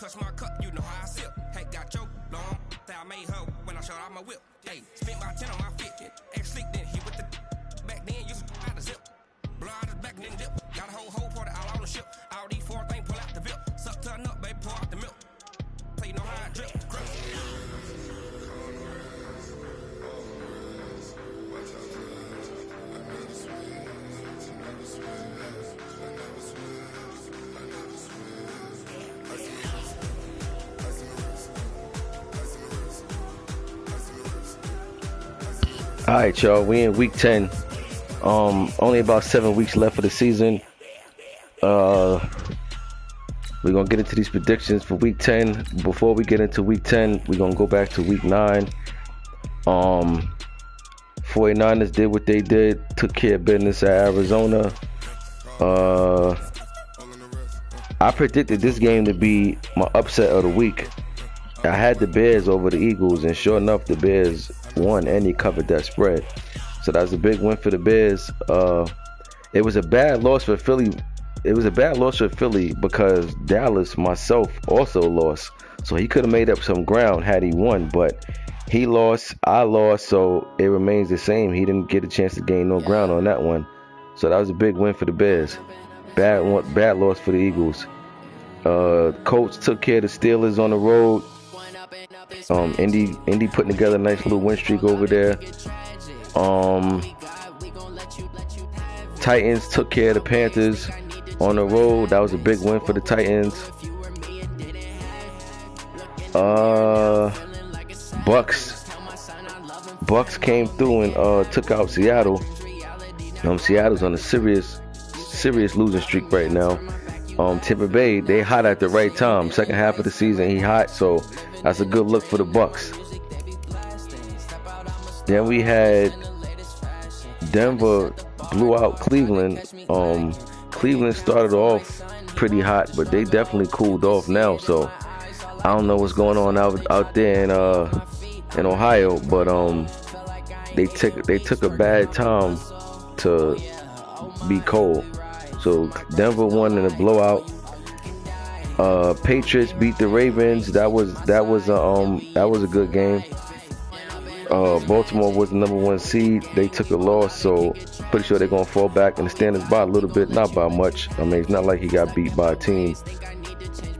cuss my cup, you know how I sip. Hey, got your long, say I made her when I showed out my whip. Hey, spent my 10 on my fit. Ex sleep then he with the back then you out the zip. Blow out his back and then dip. Got a whole party out on the ship. All these four things pull out the vip. Suck to a nut, baby, pour out the milk. So you know how I drip. Grip. All right, y'all. We in week 10. Only about 7 weeks left for the season. We're gonna get into these predictions for week 10. Before we get into week 10, we're gonna go back to week 9. 49ers did what they did, took care of business at Arizona. I predicted this game to be my upset of the week. I had the Bears over the Eagles, and sure enough, the Bears won and they covered that spread. So that was a big win for the Bears. It was a bad loss for Philly. It was a bad loss for Philly because Dallas, myself, also lost. So he could have made up some ground had he won, but he lost, I lost, so it remains the same. He didn't get a chance to gain no ground on that one. So that was a big win for the Bears. Bad loss for the Eagles. Colts took care of the Steelers on the road. Indy putting together a nice little win streak over there. Titans took care of the Panthers on the road. That was a big win for the Titans. Bucks came through and took out Seattle. Seattle's on a serious losing streak right now. Tampa Bay, they hot at the right time. Second half of the season, he hot, so that's a good look for the Bucks. Then we had Denver blew out Cleveland. Cleveland started off pretty hot, but they definitely cooled off now. So I don't know what's going on out there in Ohio, but they took a bad time to be cold. So Denver won in a blowout. Patriots beat the Ravens. That was a good game. Baltimore was the number 1 seed. They took a loss, so pretty sure they're gonna fall back in the standings by a little bit, not by much. I mean, it's not like he got beat by a team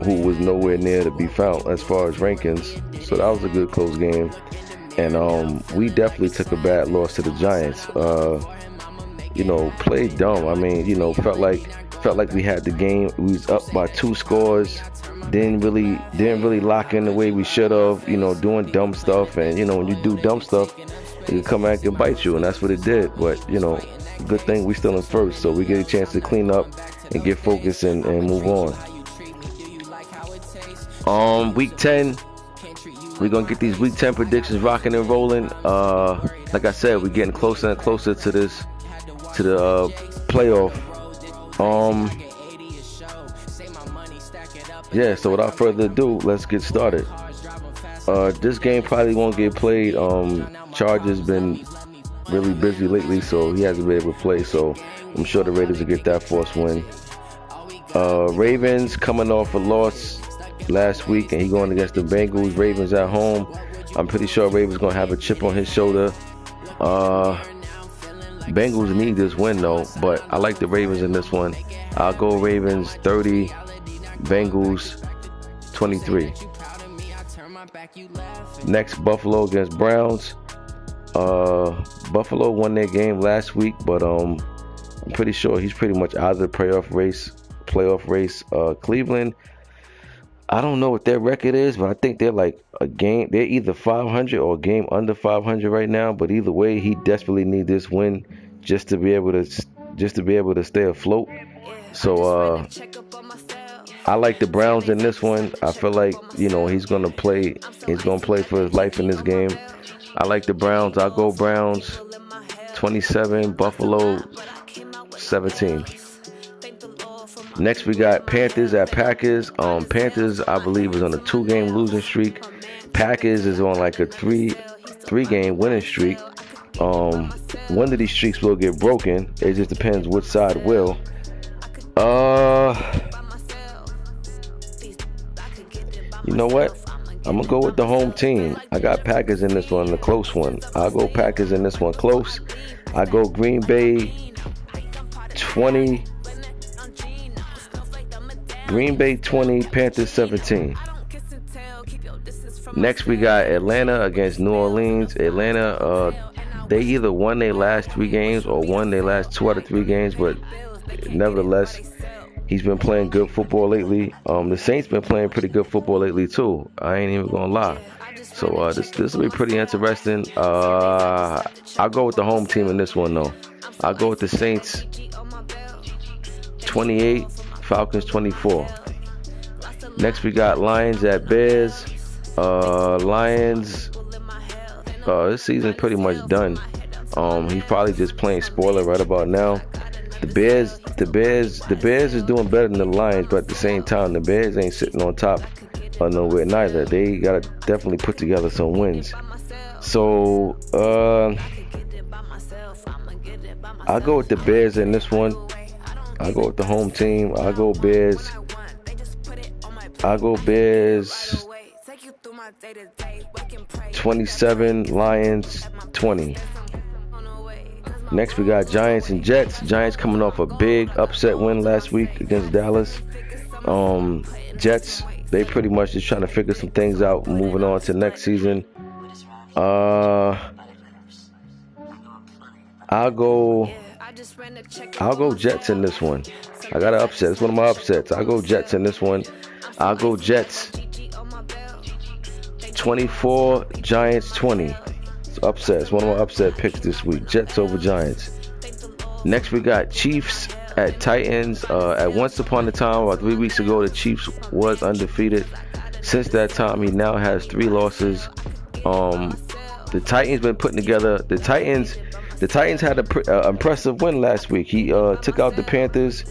who was nowhere near to be found as far as rankings. So that was a good close game. And we definitely took a bad loss to the Giants. Played dumb. I mean, felt like we had the game. We was up by 2 scores. Didn't really lock in the way we should have. Doing dumb stuff. And when you do dumb stuff, it can come back and bite you, and that's what it did. But good thing we still in first, so we get a chance to clean up and get focused and move on. Week 10. We're going to get these week 10 predictions rocking and rolling. Like I said, we're getting closer and closer to the playoff. So without further ado, let's get started. This game probably won't get played. Chargers been really busy lately, so he hasn't been able to play. So I'm sure the Raiders will get that force win. Ravens coming off a loss last week, and he going against the Bengals. Ravens at home. I'm pretty sure Ravens gonna have a chip on his shoulder. Bengals need this win though, but I like the Ravens in this one. I'll go Ravens 30, Bengals 23. Next, Buffalo against Browns. Buffalo won their game last week, but I'm pretty sure he's pretty much out of the playoff race. Cleveland, I don't know what their record is, but I think they're like a game. They're either 500 or a game under 500 right now. But either way, he desperately needs this win just to be able to stay afloat. So I like the Browns in this one. I feel like he's gonna play. He's gonna play for his life in this game. I like the Browns. I'll go Browns 27, Buffalo 17. Next, we got Panthers at Packers. Panthers, I believe, is on a 2-game losing streak. Packers is on like a three-game winning streak. One of these streaks will get broken. It just depends which side will. You know what? I'm going to go with the home team. I got Packers in this one, the close one. I'll go Packers in this one, close. I go Green Bay 20. Green Bay 20, Panthers 17. Next, we got Atlanta against New Orleans. Atlanta, they either won their last 3 games or won their last 2 out of 3 games, but nevertheless, he's been playing good football lately. The Saints been playing pretty good football lately too. I ain't even gonna lie. So this will be pretty interesting. I'll go with the home team in this one though. I'll go with the Saints 28, Falcons 24. Next we got Lions at Bears. Lions. This season's pretty much done. He's probably just playing spoiler right about now. The Bears is doing better than the Lions, but at the same time, the Bears ain't sitting on top of nowhere neither. They gotta definitely put together some wins. So I'll go with the Bears in this one. I'll go with the home team. I'll go Bears. 27, Lions 20. Next we got Giants and Jets. Giants coming off a big upset win last week against Dallas. Jets, they pretty much just trying to figure some things out, moving on to next season. I'll go Jets in this one. I got an upset. It's one of my upsets. I'll go Jets in this one. I'll go Jets 24, Giants 20. It's upset. It's one of my upset picks this week. Jets over Giants. Next we got Chiefs at Titans. At once upon a time, about 3 weeks ago, the Chiefs was undefeated. Since that time, he now has 3 losses. The Titans been putting together. The Titans had an impressive win last week. He took out the Panthers.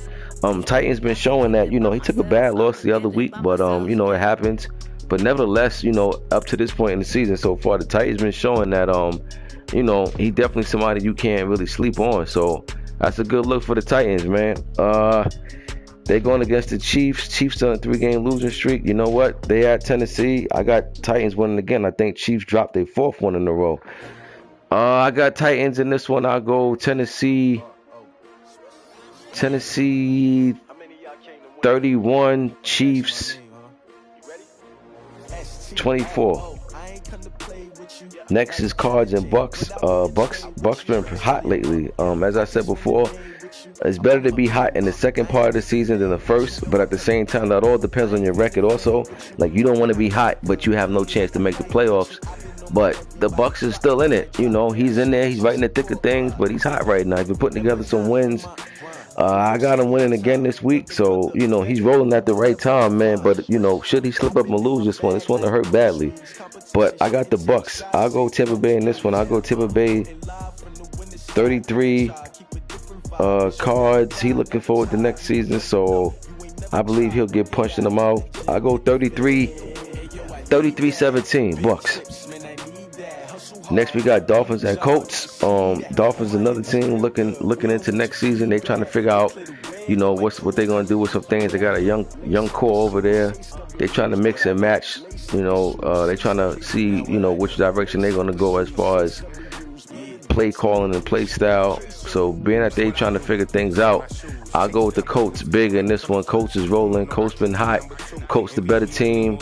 Titans been showing that, he took a bad loss the other week, but it happens. But nevertheless, up to this point in the season so far, the Titans been showing that he definitely somebody you can't really sleep on. So that's a good look for the Titans, man. They going against the Chiefs. Chiefs on a 3-game losing streak. You know what? They at Tennessee. I got Titans winning again. I think Chiefs dropped their 4th one in a row. I got Titans in this one. I'll go Tennessee 31, Chiefs 24. Next is Cards and Bucks. Bucks been hot lately. As I said before, it's better to be hot in the second part of the season than the first, but at the same time, that all depends on your record also. Like, you don't want to be hot, but you have no chance to make the playoffs. But the Bucks is still in it. He's in there. He's right in the thick of things, but he's hot right now. He's been putting together some wins. I got him winning again this week, so he's rolling at the right time, man. But should he slip up and lose this one, it's going to hurt badly. But I got the Bucks. I'll go Tampa Bay in this one. I'll go Tampa Bay 33. Cards. He looking forward to next season, so I believe he'll get punched in the mouth. I'll go 33-17 Bucks. Next we got Dolphins and Colts. Dolphins, another team looking into next season. They trying to figure out, what they gonna do with some things. They got a young core over there. They trying to mix and match. They trying to see, which direction they're gonna go as far as play calling and play style. So being that they trying to figure things out, I'll go with the Colts big in this one. Colts is rolling. Colts been hot. Colts the better team.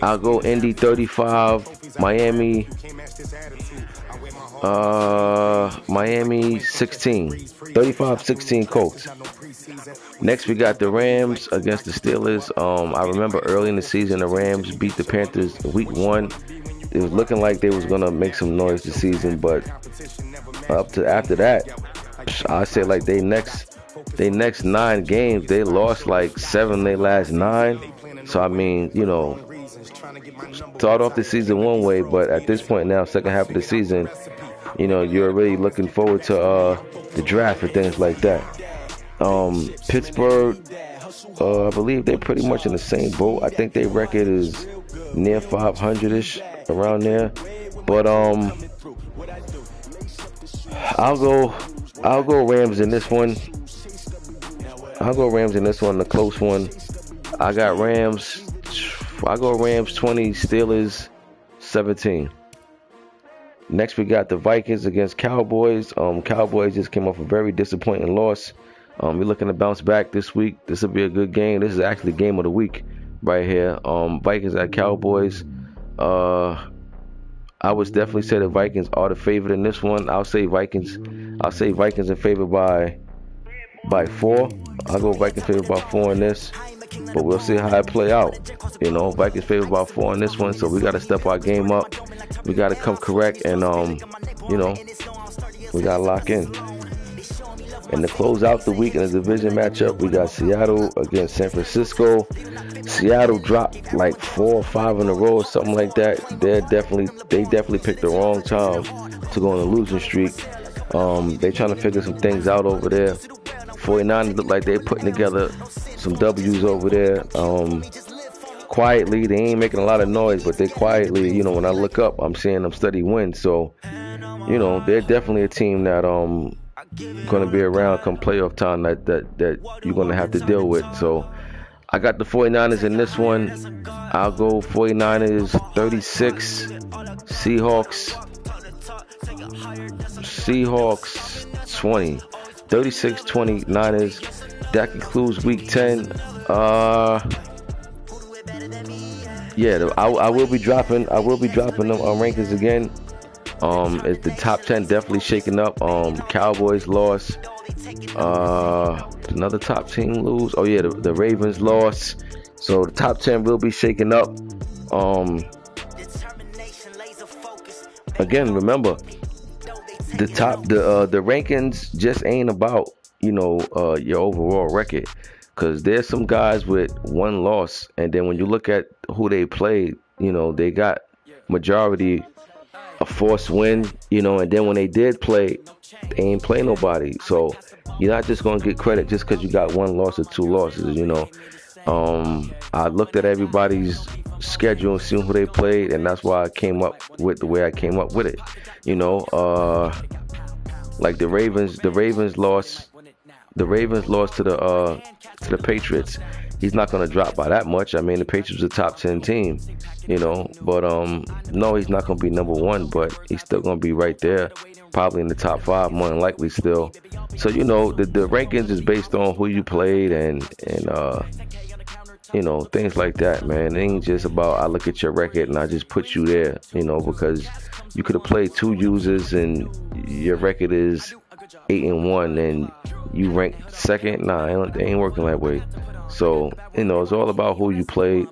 I'll go Indy 35, Miami 16. 35-16 Colts. Next we got the Rams against the Steelers. I remember early in the season the Rams beat the Panthers week 1. It was looking like they was gonna make some noise this season, but after that, I say like they next 9 games they lost like 7 they last 9. So I mean, start off the season one way, but at this point now, second half of the season, you're already looking forward to the draft and things like that. Pittsburgh, I believe they're pretty much in the same boat. I think their record is near 500-ish, around there. But I'll go Rams in this one. The close one. I got Rams I go Rams 20, Steelers 17. Next, we got the Vikings against Cowboys. Cowboys just came off a very disappointing loss. We're looking to bounce back this week. This will be a good game. This is actually game of the week right here. Vikings at Cowboys. I would definitely say the Vikings are the favorite in this one. I'll say Vikings in favor by 4. I'll go Vikings favored by 4 in this. But we'll see how it play out. Vikings favored by 4 in this one, so we got to step our game up. We got to come correct, and we got to lock in. And to close out the week in the division matchup, we got Seattle against San Francisco. Seattle dropped like 4 or 5 in a row or something like that. They definitely picked the wrong time to go on a losing streak. They trying to figure some things out over there. 49ers look like they're putting together some W's over there. Quietly, they ain't making a lot of noise, but they quietly, when I look up, I'm seeing them steady win. So, they're definitely a team that going to be around come playoff time that you're going to have to deal with. So, I got the 49ers in this one. I'll go 49ers 36, Seahawks 20. 36-20 Niners. That concludes week 10. I will be dropping them rankings again. It's the top 10 definitely shaking up. Cowboys lost. Another top team lose. Oh yeah, the Ravens lost. So the top 10 will be shaking up. Again, remember, the rankings just ain't about your overall record, because there's some guys with 1 loss, and then when you look at who they played, they got majority a forced win, and then when they did play, they ain't play nobody. So you're not just gonna get credit just because you got 1 loss or 2 losses. I looked at everybody's schedule and seen who they played, and that's why I came up with the way I came up with it. Like the Ravens lost to the Patriots. He's not going to drop by that much. I mean, the Patriots are a top 10 team, but no, he's not going to be number 1, but he's still going to be right there, probably in the top 5, more than likely still. So, the rankings is based on who you played and things like that, man. It ain't just about I look at your record and I just put you there, because you could have played 2 users and your record is 8-1 and you rank second. Nah, it ain't working that way. So, it's all about who you played,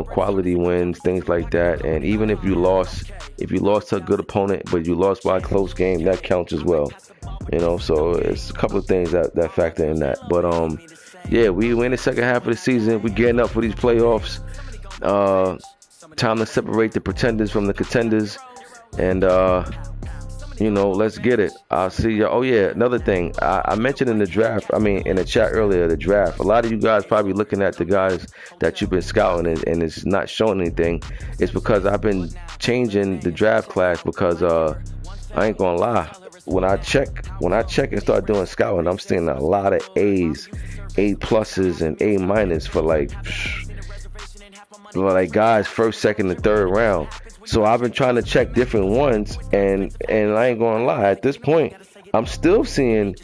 quality wins, things like that. And even if you lost to a good opponent, but you lost by a close game, that counts as well. So it's a couple of things that factor in that. But, we in the second half of the season. We're getting up for these playoffs. Time to separate the pretenders from the contenders. And, let's get it. I'll see you. Oh, yeah, another thing. I mentioned in the chat earlier, the draft. A lot of you guys probably looking at the guys that you've been scouting and it's not showing anything. It's because I've been changing the draft class because I ain't going to lie. When I check and start doing scouting, I'm seeing a lot of A's, A pluses, and A minus for like guys first, second, and third round. So I've been trying to check different ones, and I ain't gonna lie. At this point, I'm still seeing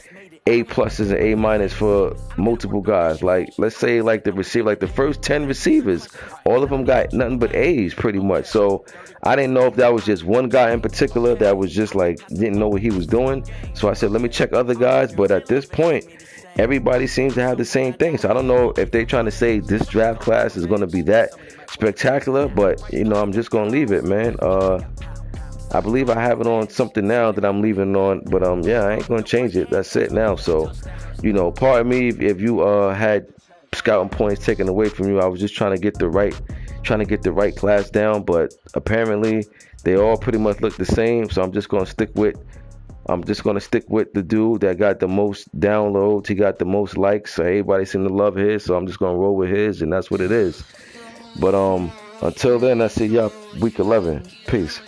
A pluses and A minus for multiple guys. Like, let's say like the receiver, like the first 10 receivers, all of them got nothing but A's pretty much. So I didn't know if that was just one guy in particular that was just like didn't know what he was doing. So I said, let me check other guys. But at this point, everybody seems to have the same thing. So I don't know if they're trying to say this draft class is going to be that spectacular, but I'm just going to leave it, man. I believe I have it on something now that I'm leaving on, but I ain't going to change it. That's it now. So, pardon me if you had scouting points taken away from you. I was just trying to get the right class down, but apparently they all pretty much look the same. So I'm just going to stick with the dude that got the most downloads. He got the most likes. So everybody seemed to love his. So I'm just going to roll with his, and that's what it is. But until then, I see y'all week 11. Peace.